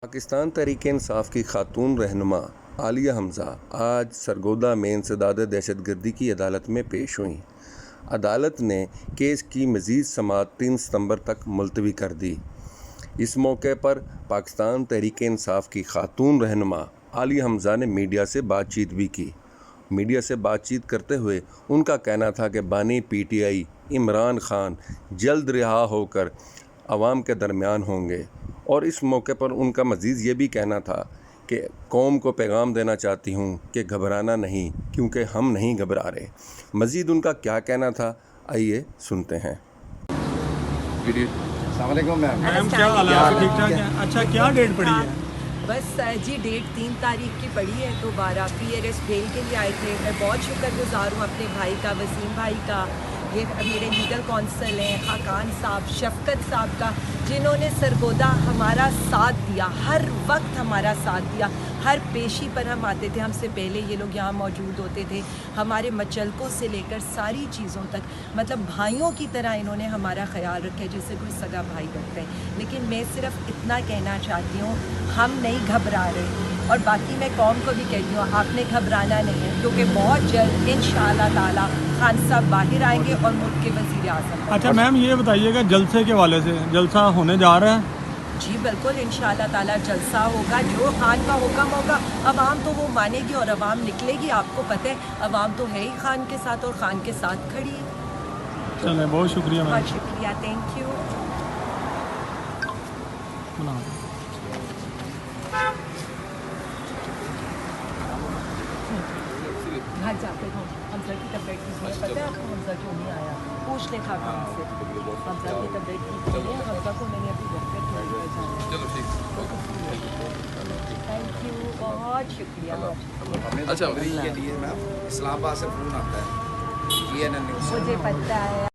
पाकिस्तान तहरीक-ए-इंसाफ की खातून रहनुमा आलिया हमजा आज सरगोदा में इंसदाद दहशतगर्दी की अदालत में पेश हुई। अदालत ने केस की मज़ीद समाअत 3 सितंबर तक मुलतवी कर दी। इस मौके पर पाकिस्तान तहरीक-ए-इंसाफ की खातून रहनुमा आलिया हमजा ने मीडिया से बातचीत भी की। मीडिया से बातचीत करते हुए उनका कहना था कि बानी PTI इमरान खान जल्द रिहा होकर अवाम के दरमियान होंगे और इस मौके पर उनका मज़ीद ये भी कहना था कि कौम को पैगाम देना चाहती हूँ कि घबराना नहीं, क्योंकि हम नहीं घबरा रहे। मज़ीद उनका क्या कहना था, आइए सुनते हैं। अस्सलाम वालेकुम मैम, क्या हाल है? ठीक ठाक है। अच्छा, क्या डेट पड़ी है? बस जी डेट 3 तारीख की पड़ी है। दोबारा PRS बेल के लिए आए थे। मैं बहुत शुक्रगुजार हूँ अपने भाई का, वसीम भाई का, ये मेरे लीगल कौंसल हैं, खाकान साहब, शफकत साहब का, जिन्होंने सरगोदा हमारा साथ दिया, हर वक्त हमारा साथ दिया। हर पेशी पर हम आते थे, हमसे पहले ये लोग यहाँ मौजूद होते थे। हमारे मचलकों से लेकर सारी चीज़ों तक, मतलब भाइयों की तरह इन्होंने हमारा ख्याल रखा है, जैसे कोई सगा भाई रखते हैं। लेकिन मैं सिर्फ इतना कहना चाहती हूँ, हम नहीं घबरा रहे। और बाकी मैं कौम को भी कहती हूँ, आपने घबराना नहीं है, क्योंकि बहुत जल्द इंशाअल्लाह ताला खान साहब बाहर आएंगे और मुल्क के वज़ीर आज़म। अच्छा मैम, ये बताइएगा जलसे के वाले से, जलसा होने जा रहा है? जी बिल्कुल, इंशाअल्लाह ताला जलसा होगा। जो खान का हुक्म होगा, अवाम तो वो मानेगी और अवाम निकलेगी। आपको पता है, अवाम तो है ही खान के साथ और खान के साथ खड़ी है। चले, बहुत शुक्रिया मैम। बहुत शुक्रिया, थैंक यू। घर जाते हैं हमजा की तबीयत ठीक नहीं है। पता है आपको हमजा क्यों नहीं आया? पूछ ले खाकान से, हमजा की तबीयत ठीक नहीं है। हमजा को मैंने अभी डॉक्टर के लिए भेजा। चलो ठीक। थैंक यू, बहुत शुक्रिया। अच्छा, के लिए मैम इस्लामाबाद से फ़ोन आता है, CNN न्यूज़ से। मुझे पता है।